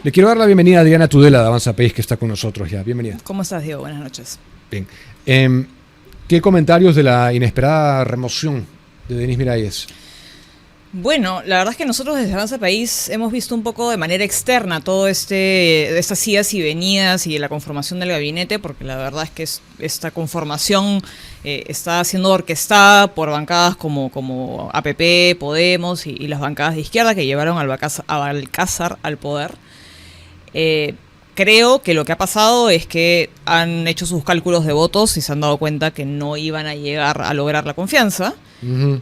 Le quiero dar la bienvenida a Diana Tudela de Avanza País, que está con nosotros ya. Bienvenida. ¿Cómo estás, Diego? Buenas noches. Bien. ¿Qué comentarios de la inesperada remoción de Denise Miralles? Bueno, la verdad es que nosotros desde Avanza País hemos visto un poco de manera externa todo estas idas y venidas y la conformación del gabinete, porque la verdad es que esta conformación está siendo orquestada por bancadas como APP, Podemos y las bancadas de izquierda que llevaron a Balcázar al poder. Creo que lo que ha pasado es que han hecho sus cálculos de votos y se han dado cuenta que no iban a llegar a lograr la confianza.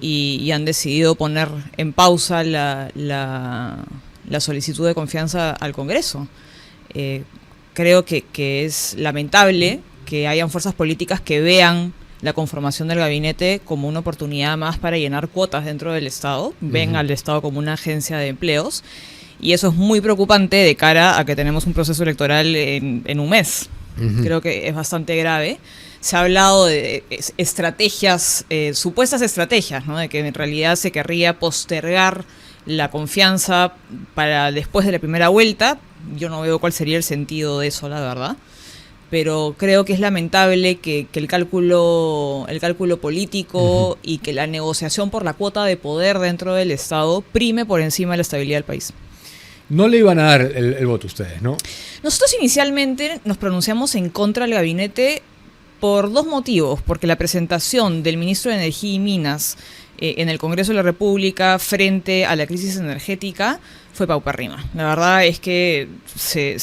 Y han decidido poner en pausa la solicitud de confianza al Congreso. Creo que es lamentable que hayan fuerzas políticas que vean la conformación del gabinete como una oportunidad más para llenar cuotas dentro del Estado, ven al Estado como una agencia de empleos, y eso es muy preocupante de cara a que tenemos un proceso electoral en un mes. Creo que es bastante grave. Se ha hablado de estrategias, supuestas estrategias, ¿no? De que en realidad se querría postergar la confianza para después de la primera vuelta. Yo no veo cuál sería el sentido de eso, la verdad. Pero creo que es lamentable que el cálculo político y que la negociación por la cuota de poder dentro del Estado prime por encima de la estabilidad del país. No le iban a dar el voto a ustedes, ¿no? Nosotros inicialmente nos pronunciamos en contra del gabinete por dos motivos, porque la presentación del ministro de Energía y Minas en el Congreso de la República frente a la crisis energética fue paupérrima. La verdad es que se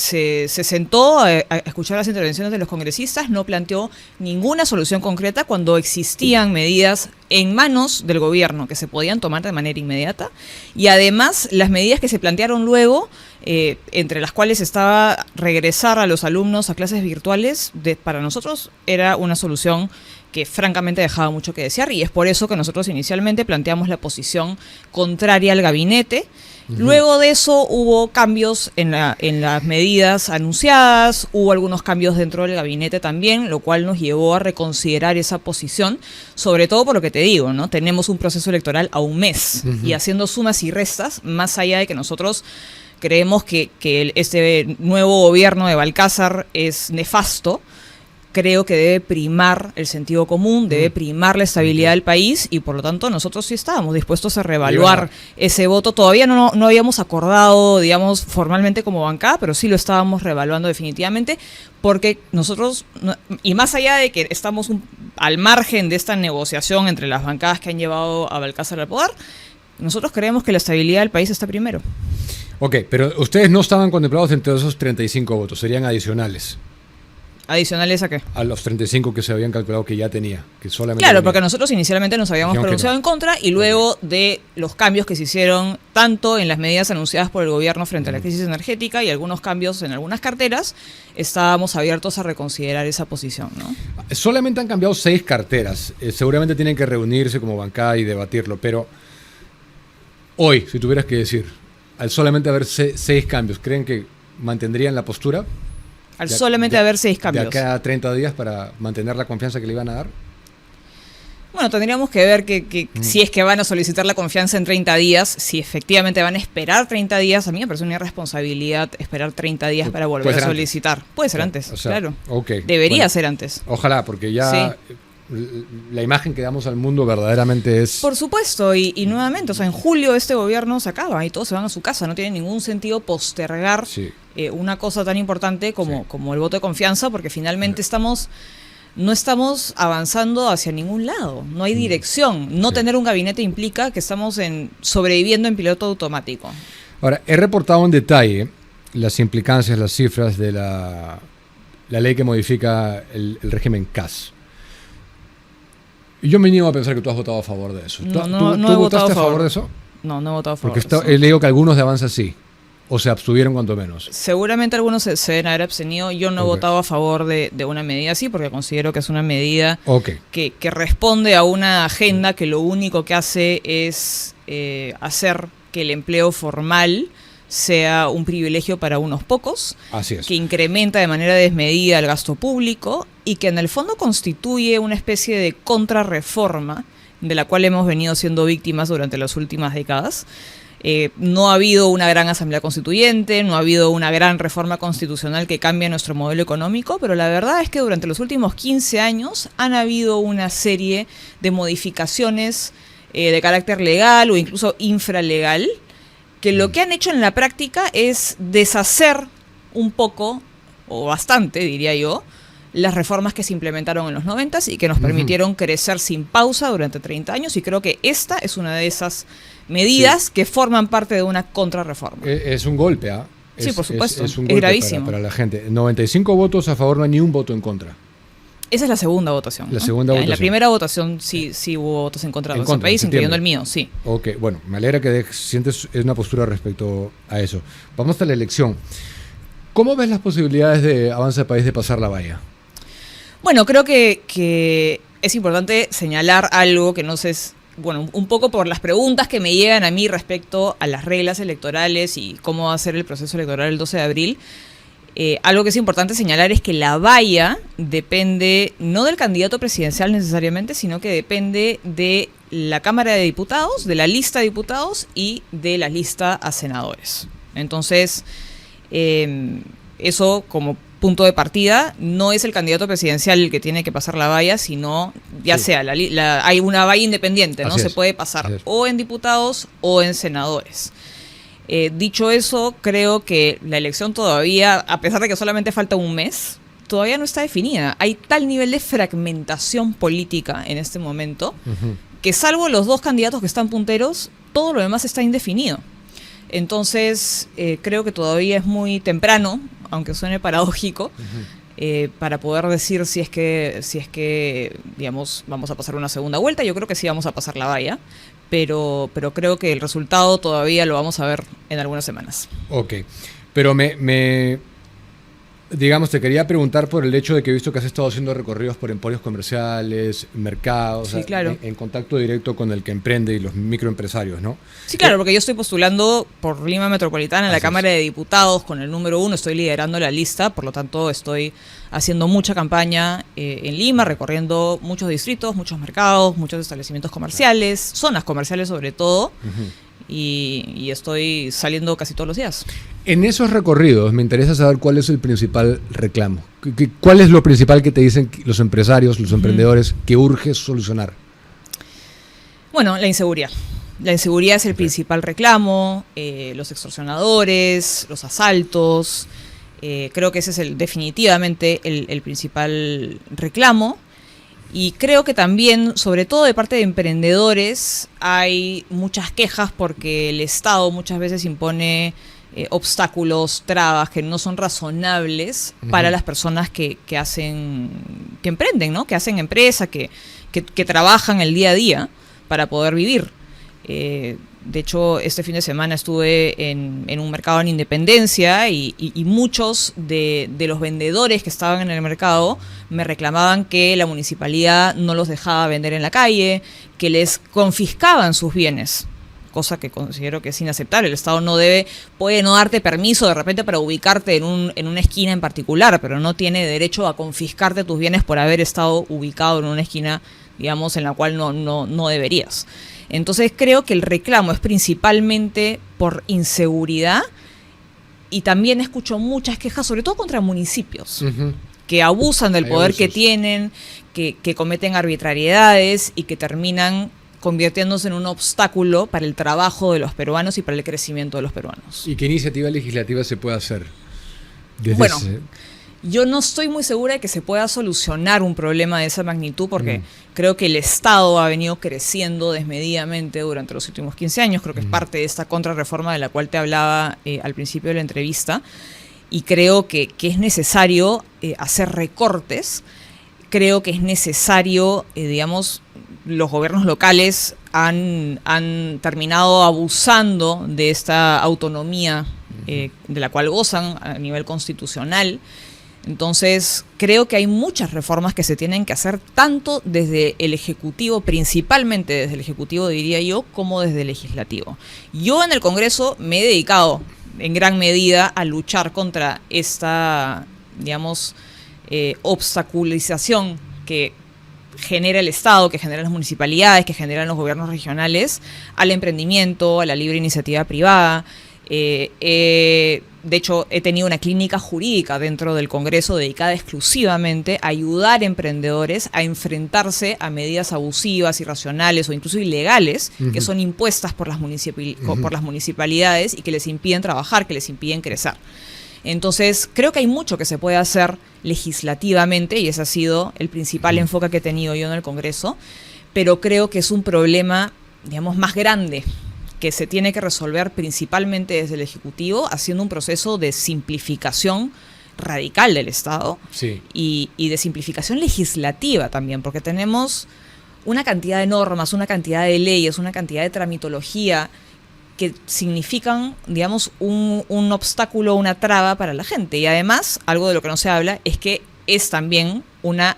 sentó a escuchar las intervenciones de los congresistas, no planteó ninguna solución concreta cuando existían medidas en manos del gobierno que se podían tomar de manera inmediata, y además las medidas que se plantearon luego, entre las cuales estaba regresar a los alumnos a clases virtuales, para nosotros era una solución que francamente dejaba mucho que desear, y es por eso que nosotros inicialmente planteamos la posición contraria al gabinete. Luego de eso hubo cambios en las medidas anunciadas, hubo algunos cambios dentro del gabinete también, lo cual nos llevó a reconsiderar esa posición, sobre todo por lo que te digo, ¿no? Tenemos un proceso electoral a un mes, y haciendo sumas y restas, más allá de que nosotros creemos que este nuevo gobierno de Balcázar es nefasto, creo que debe primar el sentido común, debe primar la estabilidad del país, y por lo tanto nosotros sí estábamos dispuestos a reevaluar ese voto. Todavía no habíamos acordado, digamos, formalmente como bancada, pero sí lo estábamos reevaluando definitivamente, porque nosotros, y más allá de que estamos al margen de esta negociación entre las bancadas que han llevado a Balcázar al poder, nosotros creemos que la estabilidad del país está primero. Ok, pero ustedes no estaban contemplados entre esos 35 votos, serían adicionales. ¿Adicionales a qué? A los 35 que se habían calculado que ya tenía. Que solamente claro, tenía. Porque nosotros inicialmente nos habíamos pronunciado en contra, y luego de los cambios que se hicieron tanto en las medidas anunciadas por el gobierno frente a la crisis energética y algunos cambios en algunas carteras, estábamos abiertos a reconsiderar esa posición, ¿no? Solamente han cambiado 6 carteras. Seguramente tienen que reunirse como bancada y debatirlo, pero hoy, si tuvieras que decir, al solamente haber 6 cambios, ¿creen que mantendrían la postura? Al solamente haber 6 cambios. ¿De acá a 30 días para mantener la confianza que le iban a dar? Bueno, tendríamos que ver que si es que van a solicitar la confianza en 30 días, si efectivamente van a esperar 30 días. A mí me parece una irresponsabilidad esperar 30 días para volver a solicitar. Antes. Puede ser antes, claro. Okay. Debería ser antes. Ojalá, porque ya la imagen que damos al mundo verdaderamente es... Por supuesto, y nuevamente, o sea, en julio este gobierno se acaba y todos se van a su casa. No tiene ningún sentido postergar una cosa tan importante como el voto de confianza, porque finalmente no estamos avanzando hacia ningún lado. No hay dirección. No tener un gabinete implica que estamos sobreviviendo en piloto automático. Ahora, he reportado en detalle las implicancias, las cifras de la ley que modifica el régimen CAS. Yo me niego a pensar que tú has votado a favor de eso. No ¿Tú he votaste a favor de eso? No he votado a favor de eso. Porque he leído que algunos de Avanza sí, o se abstuvieron cuanto menos. Seguramente algunos se deben haber abstenido. Yo no he votado a favor de una medida así, porque considero que es una medida que responde a una agenda que lo único que hace es hacer que el empleo formal sea un privilegio para unos pocos, que incrementa de manera desmedida el gasto público y que en el fondo constituye una especie de contrarreforma de la cual hemos venido siendo víctimas durante las últimas décadas. No ha habido una gran asamblea constituyente, no ha habido una gran reforma constitucional que cambie nuestro modelo económico, pero la verdad es que durante los últimos 15 años han habido una serie de modificaciones de carácter legal o incluso infralegal, que lo que han hecho en la práctica es deshacer un poco, o bastante diría yo, las reformas que se implementaron en los 90 y que nos permitieron crecer sin pausa durante 30 años, y creo que esta es una de esas medidas que forman parte de una contrarreforma. Es un golpe, ¿ah? Sí, por supuesto, es un es golpe gravísimo. para la gente. 95 votos a favor, no hay ni un voto en contra. Esa es la segunda votación, ¿no? La segunda votación. En la primera votación sí hubo votos en contra de ese país, incluyendo el mío, sí. Ok, bueno, me alegra que sientes una postura respecto a eso. Vamos a la elección. ¿Cómo ves las posibilidades de Avanza País de pasar la valla? Bueno, creo que es importante señalar algo que no sé, bueno, un poco por las preguntas que me llegan a mí respecto a las reglas electorales y cómo va a ser el proceso electoral el 12 de abril. Algo que es importante señalar es que la valla depende no del candidato presidencial necesariamente, sino que depende de la Cámara de Diputados, de la lista de diputados y de la lista a senadores. Entonces, eso como punto de partida, no es el candidato presidencial el que tiene que pasar la valla, sino ya sea, hay una valla independiente, ¿no? Se puede pasar o en diputados o en senadores. Dicho eso, creo que la elección todavía, a pesar de que solamente falta un mes, todavía no está definida. Hay tal nivel de fragmentación política en este momento que, salvo los dos candidatos que están punteros, todo lo demás está indefinido. Entonces, creo que todavía es muy temprano, aunque suene paradójico, para poder decir si es que, digamos, vamos a pasar una segunda vuelta. Yo creo que sí vamos a pasar la valla, pero creo que el resultado todavía lo vamos a ver en algunas semanas. Ok, pero digamos, te quería preguntar por el hecho de que he visto que has estado haciendo recorridos por emporios comerciales, mercados, sí, claro, en contacto directo con el que emprende y los microempresarios, ¿no? Sí, claro, porque yo estoy postulando por Lima Metropolitana en la Cámara de Diputados con el número 1, estoy liderando la lista, por lo tanto estoy haciendo mucha campaña en Lima, recorriendo muchos distritos, muchos mercados, muchos establecimientos comerciales, zonas comerciales sobre todo, y estoy saliendo casi todos los días. En esos recorridos me interesa saber cuál es el principal reclamo. ¿Cuál es lo principal que te dicen los empresarios, los emprendedores, que urge solucionar? Bueno, la inseguridad. La inseguridad es el principal reclamo, los extorsionadores, los asaltos. Creo que ese es definitivamente el principal reclamo. Y creo que también, sobre todo de parte de emprendedores, hay muchas quejas porque el Estado muchas veces impone obstáculos, trabas que no son razonables para las personas que emprenden, ¿no? Que hacen empresa, que trabajan el día a día para poder vivir. De hecho, este fin de semana estuve en un mercado en Independencia y muchos de los vendedores que estaban en el mercado me reclamaban que la municipalidad no los dejaba vender en la calle, que les confiscaban sus bienes, cosa que considero que es inaceptable. El Estado puede no darte permiso de repente para ubicarte en una esquina en particular, pero no tiene derecho a confiscarte tus bienes por haber estado ubicado en una esquina, digamos, en la cual no deberías. Entonces creo que el reclamo es principalmente por inseguridad, y también escucho muchas quejas, sobre todo contra municipios, que abusan del poder que tienen, que cometen arbitrariedades y que terminan convirtiéndose en un obstáculo para el trabajo de los peruanos y para el crecimiento de los peruanos. ¿Y qué iniciativa legislativa se puede hacer? Yo no estoy muy segura de que se pueda solucionar un problema de esa magnitud, porque creo que el Estado ha venido creciendo desmedidamente durante los últimos 15 años. Creo que es parte de esta contrarreforma de la cual te hablaba al principio de la entrevista. Y creo que es necesario hacer recortes. Creo que es necesario, digamos, los gobiernos locales han terminado abusando de esta autonomía de la cual gozan a nivel constitucional. Entonces, creo que hay muchas reformas que se tienen que hacer, tanto desde el Ejecutivo, principalmente desde el Ejecutivo, diría yo, como desde el Legislativo. Yo en el Congreso me he dedicado en gran medida a luchar contra esta, digamos, obstaculización que genera el Estado, que generan las municipalidades, que generan los gobiernos regionales, al emprendimiento, a la libre iniciativa privada. De hecho, he tenido una clínica jurídica dentro del Congreso dedicada exclusivamente a ayudar a emprendedores a enfrentarse a medidas abusivas, irracionales o incluso ilegales que son impuestas por las municipalidades y que les impiden trabajar, que les impiden crecer. Entonces, creo que hay mucho que se puede hacer legislativamente y ese ha sido el principal enfoque que he tenido yo en el Congreso, pero creo que es un problema, digamos, más grande que se tiene que resolver principalmente desde el Ejecutivo, haciendo un proceso de simplificación radical del Estado y de simplificación legislativa también, porque tenemos una cantidad de normas, una cantidad de leyes, una cantidad de tramitología que significan, digamos, un obstáculo, una traba para la gente. Y además, algo de lo que no se habla es que es también una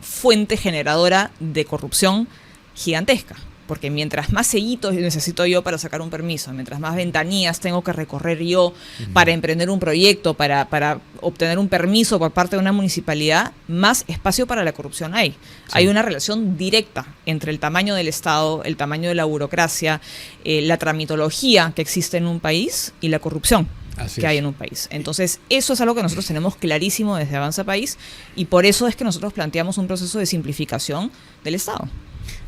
fuente generadora de corrupción gigantesca. Porque mientras más sellitos necesito yo para sacar un permiso, mientras más ventanillas tengo que recorrer yo para emprender un proyecto, para obtener un permiso por parte de una municipalidad, más espacio para la corrupción hay. Hay una relación directa entre el tamaño del Estado, el tamaño de la burocracia, la tramitología que existe en un país y la corrupción que hay en un país. Entonces, eso es algo que nosotros tenemos clarísimo desde Avanza País y por eso es que nosotros planteamos un proceso de simplificación del Estado.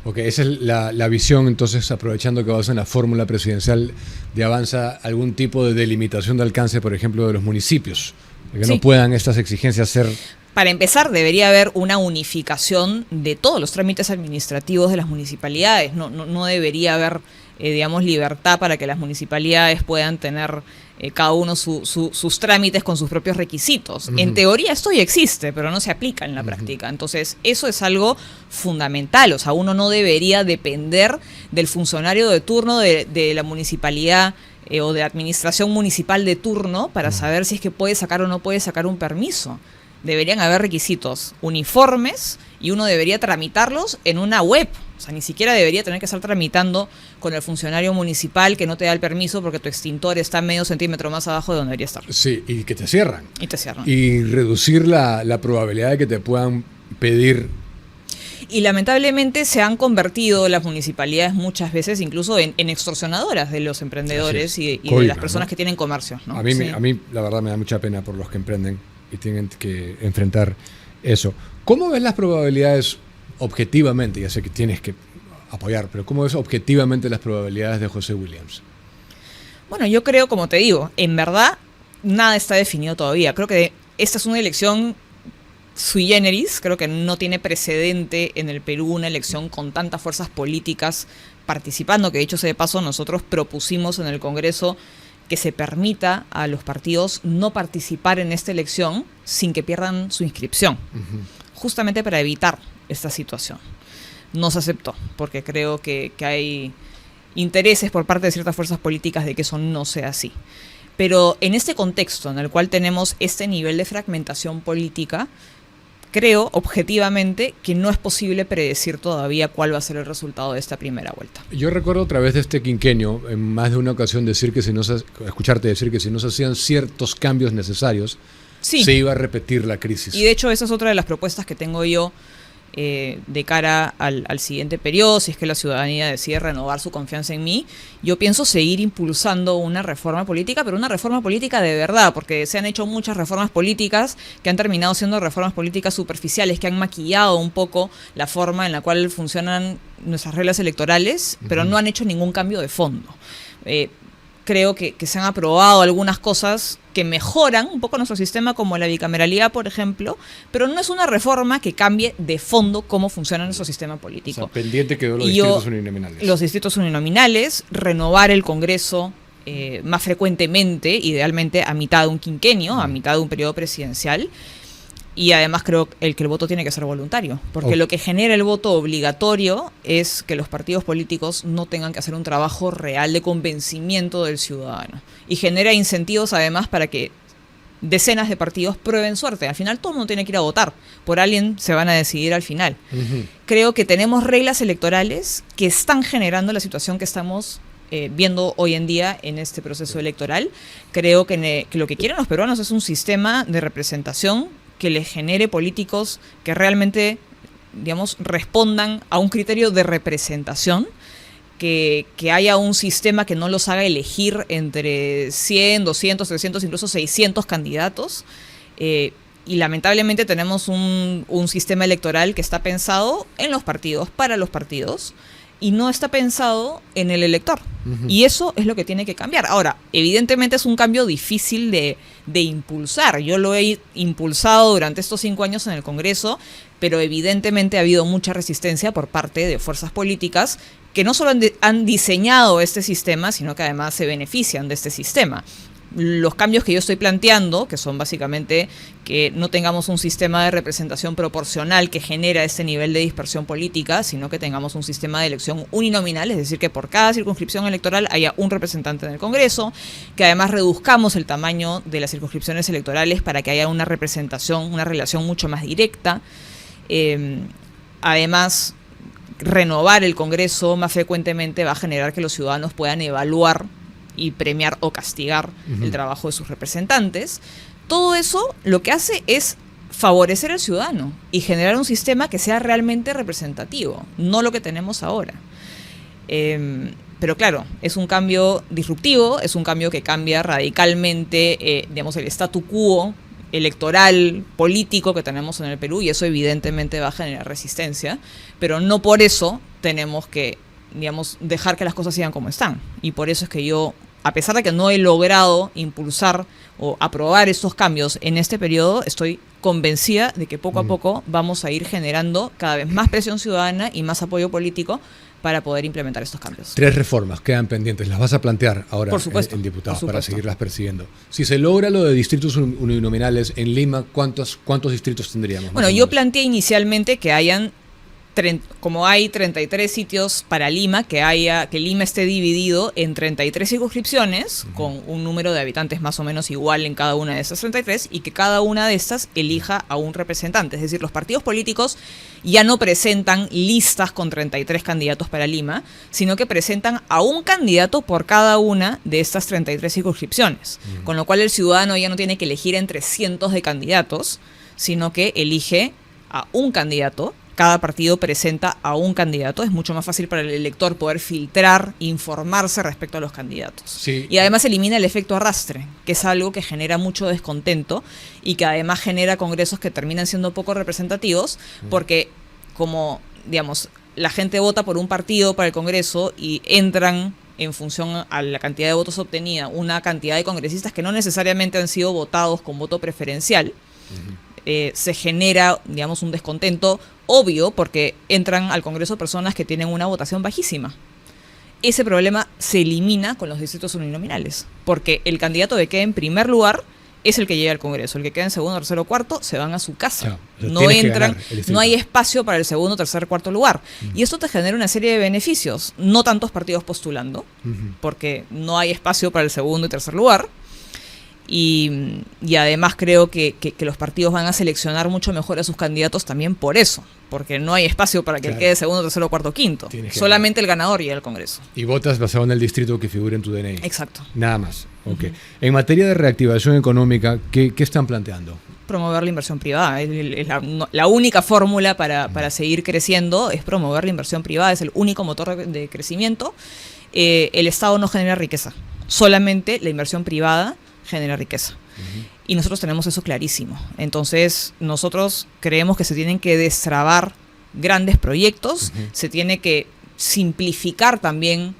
Ok, esa es la visión, entonces, aprovechando que vas en la fórmula presidencial de Avanza, algún tipo de delimitación de alcance, por ejemplo, de los municipios, de que no puedan estas exigencias ser... Para empezar, debería haber una unificación de todos los trámites administrativos de las municipalidades. No debería haber, digamos, libertad para que las municipalidades puedan tener cada uno sus trámites con sus propios requisitos. En teoría esto ya existe, pero no se aplica en la práctica. Entonces, eso es algo fundamental. O sea, uno no debería depender del funcionario de turno de la municipalidad o de administración municipal de turno para saber si es que puede sacar o no puede sacar un permiso. Deberían haber requisitos uniformes y uno debería tramitarlos en una web. O sea, ni siquiera debería tener que estar tramitando con el funcionario municipal que no te da el permiso porque tu extintor está medio centímetro más abajo de donde debería estar. Sí, y que te cierran. Y te cierran. Y reducir la probabilidad de que te puedan pedir. Y lamentablemente se han convertido las municipalidades muchas veces incluso en extorsionadoras de los emprendedores y de las personas que tienen comercios, ¿no? A mí, la verdad, me da mucha pena por los que emprenden y tienen que enfrentar eso. ¿Cómo ves las probabilidades objetivamente? Ya sé que tienes que apoyar, pero ¿cómo ves objetivamente las probabilidades de José Williams? Bueno, yo creo, como te digo, en verdad nada está definido todavía. Creo que esta es una elección sui generis, creo que no tiene precedente en el Perú una elección con tantas fuerzas políticas participando, que dicho sea de paso, nosotros propusimos en el Congreso que se permita a los partidos no participar en esta elección sin que pierdan su inscripción, justamente para evitar esta situación. No se aceptó, porque creo que hay intereses por parte de ciertas fuerzas políticas de que eso no sea así. Pero en este contexto en el cual tenemos este nivel de fragmentación política, creo objetivamente que no es posible predecir todavía cuál va a ser el resultado de esta primera vuelta. Yo recuerdo otra vez de este quinquenio, en más de una ocasión escucharte decir que si no se hacían ciertos cambios necesarios, se iba a repetir la crisis. Y de hecho esa es otra de las propuestas que tengo yo de cara al siguiente periodo, si es que la ciudadanía decide renovar su confianza en mí. Yo pienso seguir impulsando una reforma política, pero una reforma política de verdad, porque se han hecho muchas reformas políticas que han terminado siendo reformas políticas superficiales, que han maquillado un poco la forma en la cual funcionan nuestras reglas electorales, pero no han hecho ningún cambio de fondo. Creo que se han aprobado algunas cosas que mejoran un poco nuestro sistema, como la bicameralidad, por ejemplo, pero no es una reforma que cambie de fondo cómo funciona nuestro sistema político. O sea, pendiente quedó los distritos uninominales. Los distritos uninominales, renovar el Congreso más frecuentemente, idealmente a mitad de un quinquenio, a mitad de un periodo presidencial. Y además creo que el voto tiene que ser voluntario, porque lo que genera el voto obligatorio es que los partidos políticos no tengan que hacer un trabajo real de convencimiento del ciudadano. Y genera incentivos además para que decenas de partidos prueben suerte. Al final todo el mundo tiene que ir a votar, por alguien se van a decidir al final. Creo que tenemos reglas electorales que están generando la situación que estamos viendo hoy en día en este proceso electoral. Creo que lo que quieren los peruanos es un sistema de representación que les genere políticos que realmente digamos, respondan a un criterio de representación, que haya un sistema que no los haga elegir entre 100, 200, 300, incluso 600 candidatos. Y lamentablemente tenemos un sistema electoral que está pensado en los partidos, para los partidos, y no está pensado en el elector. Uh-huh. Y eso es lo que tiene que cambiar. Ahora, evidentemente es un cambio difícil de impulsar. Yo lo he impulsado durante estos 5 años en el Congreso, pero evidentemente ha habido mucha resistencia por parte de fuerzas políticas que no solo han diseñado este sistema, sino que además se benefician de este sistema. Los cambios que yo estoy planteando, que son básicamente que no tengamos un sistema de representación proporcional que genera este nivel de dispersión política, sino que tengamos un sistema de elección uninominal, es decir, que por cada circunscripción electoral haya un representante en el Congreso, que además reduzcamos el tamaño de las circunscripciones electorales para que haya una representación, una relación mucho más directa. Además, renovar el Congreso más frecuentemente va a generar que los ciudadanos puedan evaluar y premiar o castigar el trabajo de sus representantes. Todo eso lo que hace es favorecer al ciudadano y generar un sistema que sea realmente representativo, no lo que tenemos ahora. Pero claro, es un cambio disruptivo, es un cambio que cambia radicalmente, digamos, el statu quo electoral, político que tenemos en el Perú, y eso evidentemente va a generar resistencia, pero no por eso tenemos que, digamos, dejar que las cosas sigan como están. Y por eso es que yo, a pesar de que no he logrado impulsar o aprobar estos cambios en este periodo, estoy convencida de que poco a poco vamos a ir generando cada vez más presión ciudadana y más apoyo político para poder implementar estos cambios. 3 reformas quedan pendientes. ¿Las vas a plantear ahora en diputados para seguirlas persiguiendo? Si se logra lo de distritos uninominales en Lima, ¿cuántos distritos tendríamos? Bueno, yo planteé inicialmente que hayan, como hay 33 sitios para Lima, que Lima esté dividido en 33 circunscripciones, con un número de habitantes más o menos igual en cada una de estas 33, y que cada una de estas elija a un representante. Es decir, los partidos políticos ya no presentan listas con 33 candidatos para Lima, sino que presentan a un candidato por cada una de estas 33 circunscripciones, con lo cual el ciudadano ya no tiene que elegir entre cientos de candidatos, sino que elige a un candidato. Cada partido presenta a un candidato. Es mucho más fácil para el elector poder filtrar, informarse respecto a los candidatos. Sí. Y además elimina el efecto arrastre, que es algo que genera mucho descontento y que además genera congresos que terminan siendo poco representativos, porque como, digamos, la gente vota por un partido para el Congreso y entran en función a la cantidad de votos obtenida una cantidad de congresistas que no necesariamente han sido votados con voto preferencial. Se genera, digamos, un descontento obvio porque entran al Congreso personas que tienen una votación bajísima. Ese problema se elimina con los distritos uninominales, porque el candidato que queda en primer lugar es el que llega al Congreso. El que queda en segundo, tercero, cuarto se van a su casa. No entran, no hay espacio para el segundo, tercer, cuarto lugar. Y esto te genera una serie de beneficios. No tantos partidos postulando, porque no hay espacio para el segundo y tercer lugar. Y además creo que los partidos van a seleccionar mucho mejor a sus candidatos también por eso, porque no hay espacio para que quede segundo, tercero, cuarto, quinto. Solamente el ganador llega al Congreso. Y votas basado en el distrito que figure en tu DNI. Exacto. Nada más. Okay. En materia de reactivación económica, ¿qué están planteando? Promover la inversión privada. La única fórmula para seguir creciendo es promover la inversión privada. Es el único motor de crecimiento. El Estado no genera riqueza. Solamente la inversión privada genera riqueza. Y nosotros tenemos eso clarísimo. Entonces, nosotros creemos que se tienen que destrabar grandes proyectos, se tiene que simplificar también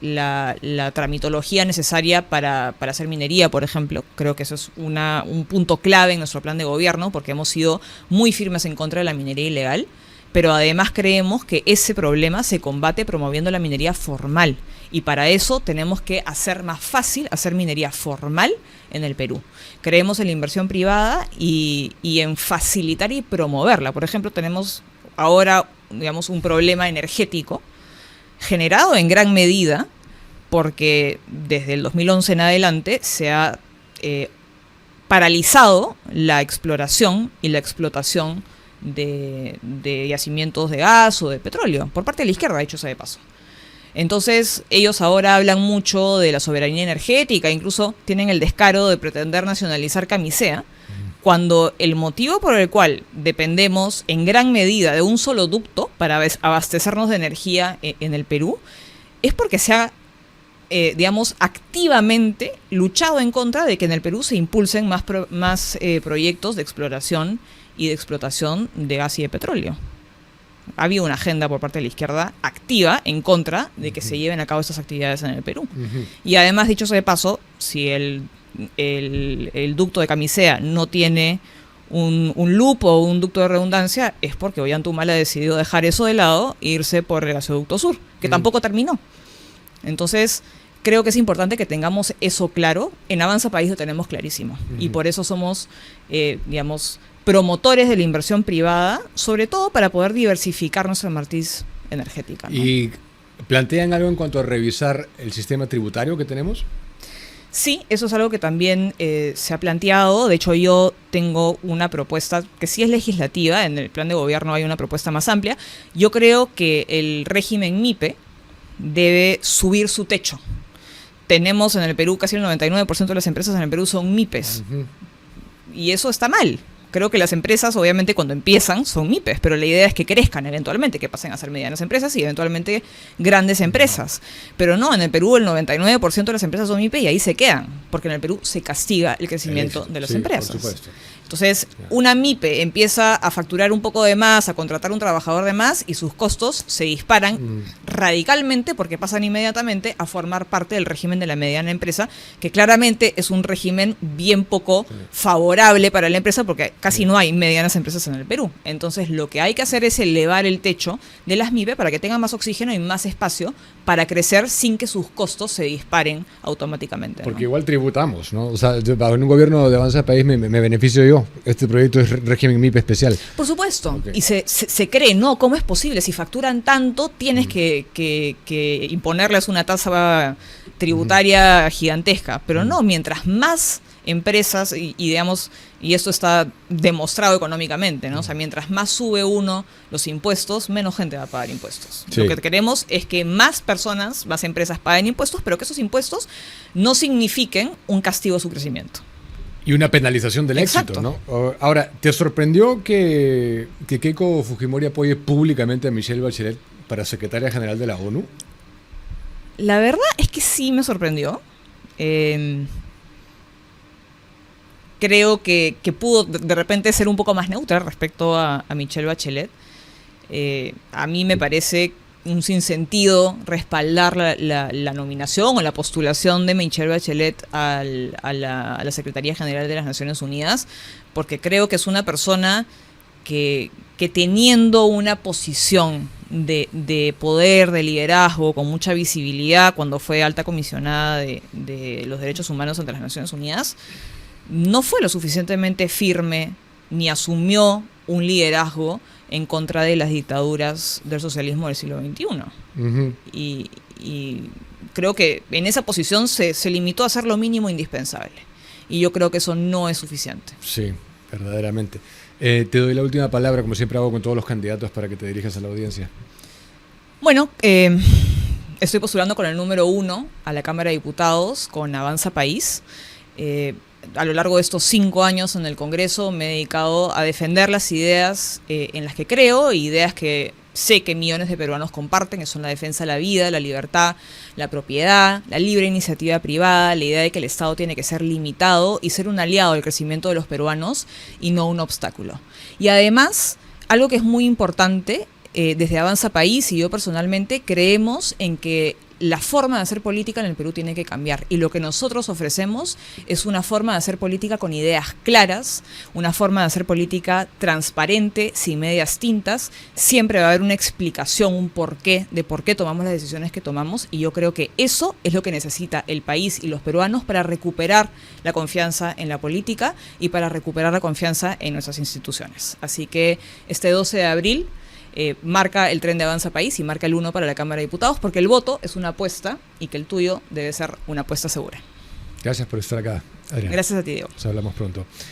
la tramitología necesaria para hacer minería, por ejemplo. Creo que eso es un punto clave en nuestro plan de gobierno, porque hemos sido muy firmes en contra de la minería ilegal, pero además creemos que ese problema se combate promoviendo la minería formal. Y para eso tenemos que hacer más fácil hacer minería formal en el Perú. Creemos en la inversión privada y en facilitar y promoverla. Por ejemplo, tenemos ahora, digamos, un problema energético generado en gran medida porque desde el 2011 en adelante se ha paralizado la exploración y la explotación de yacimientos de gas o de petróleo por parte de la izquierda, dicho sea de paso. Entonces ellos ahora hablan mucho de la soberanía energética, incluso tienen el descaro de pretender nacionalizar Camisea, cuando el motivo por el cual dependemos en gran medida de un solo ducto para abastecernos de energía en el Perú es porque se ha, digamos, activamente luchado en contra de que en el Perú se impulsen más proyectos de exploración y de explotación de gas y de petróleo. Ha habido una agenda por parte de la izquierda activa en contra de que se lleven a cabo estas actividades en el Perú. Y además, dicho sea de paso, si el ducto de Camisea no tiene un loop o un ducto de redundancia, es porque Ollantaytamala ha decidido dejar eso de lado e irse por el gasoducto sur, que tampoco terminó. Entonces, creo que es importante que tengamos eso claro. En Avanza País lo tenemos clarísimo. Y por eso somos, digamos, promotores de la inversión privada, sobre todo para poder diversificar nuestra matriz energética, ¿no? ¿Y plantean algo en cuanto a revisar el sistema tributario que tenemos? Sí, eso es algo que también se ha planteado. De hecho, yo tengo una propuesta que sí es legislativa. En el plan de gobierno hay una propuesta más amplia. Yo creo que el régimen MIPE debe subir su techo. Tenemos en el Perú casi el 99% de las empresas en el Perú son MIPES. Y eso está mal. Creo que las empresas, obviamente, cuando empiezan, son MIPES, pero la idea es que crezcan eventualmente, que pasen a ser medianas empresas y eventualmente grandes empresas. Pero no, en el Perú el 99% de las empresas son MIPES y ahí se quedan, porque en el Perú se castiga el crecimiento de las empresas. Por supuesto. Entonces, una MIPE empieza a facturar un poco de más, a contratar un trabajador de más y sus costos se disparan radicalmente porque pasan inmediatamente a formar parte del régimen de la mediana empresa, que claramente es un régimen bien poco favorable para la empresa porque casi no hay medianas empresas en el Perú. Entonces, lo que hay que hacer es elevar el techo de las MIPE para que tengan más oxígeno y más espacio para crecer sin que sus costos se disparen automáticamente, ¿no? Porque igual tributamos, ¿no? O sea, en un gobierno de Avanza País me beneficio yo. Este proyecto es régimen MIPE especial. Por supuesto. Okay. Y se cree, no, ¿cómo es posible? Si facturan tanto, tienes que imponerles una tasa tributaria gigantesca. Pero no, mientras más empresas, y digamos, y esto está demostrado económicamente, ¿no? O sea, mientras más sube uno los impuestos, menos gente va a pagar impuestos. Sí. Lo que queremos es que más personas, más empresas paguen impuestos, pero que esos impuestos no signifiquen un castigo a su crecimiento. Y una penalización del éxito, ¿no? Ahora, ¿te sorprendió que Keiko Fujimori apoye públicamente a Michelle Bachelet para secretaria general de la ONU? La verdad es que sí me sorprendió. Creo que pudo de repente ser un poco más neutra respecto a Michelle Bachelet. A mí me parece un sinsentido respaldar la nominación o la postulación de Michelle Bachelet a la Secretaría General de las Naciones Unidas, porque creo que es una persona que teniendo una posición de poder, de liderazgo, con mucha visibilidad cuando fue alta comisionada de los derechos humanos ante las Naciones Unidas, no fue lo suficientemente firme ni asumió un liderazgo en contra de las dictaduras del socialismo del siglo XXI. Y creo que en esa posición se limitó a hacer lo mínimo indispensable. Y yo creo que eso no es suficiente. Sí, verdaderamente. Te doy la última palabra, como siempre hago con todos los candidatos, para que te dirijas a la audiencia. Bueno, estoy postulando con el número 1 a la Cámara de Diputados, con Avanza País. A lo largo de estos 5 años en el Congreso me he dedicado a defender las ideas en las que creo, ideas que sé que millones de peruanos comparten, que son la defensa de la vida, la libertad, la propiedad, la libre iniciativa privada, la idea de que el Estado tiene que ser limitado y ser un aliado del crecimiento de los peruanos y no un obstáculo. Y además, algo que es muy importante, desde Avanza País y yo personalmente creemos en que la forma de hacer política en el Perú tiene que cambiar y lo que nosotros ofrecemos es una forma de hacer política con ideas claras, una forma de hacer política transparente, sin medias tintas. Siempre va a haber una explicación, un porqué de por qué tomamos las decisiones que tomamos y yo creo que eso es lo que necesita el país y los peruanos para recuperar la confianza en la política y para recuperar la confianza en nuestras instituciones. Así que este 12 de abril marca el tren de Avanza País y marca el 1 para la Cámara de Diputados, porque el voto es una apuesta y que el tuyo debe ser una apuesta segura. Gracias por estar acá, Adriana. Gracias a ti, Diego. Nos hablamos pronto.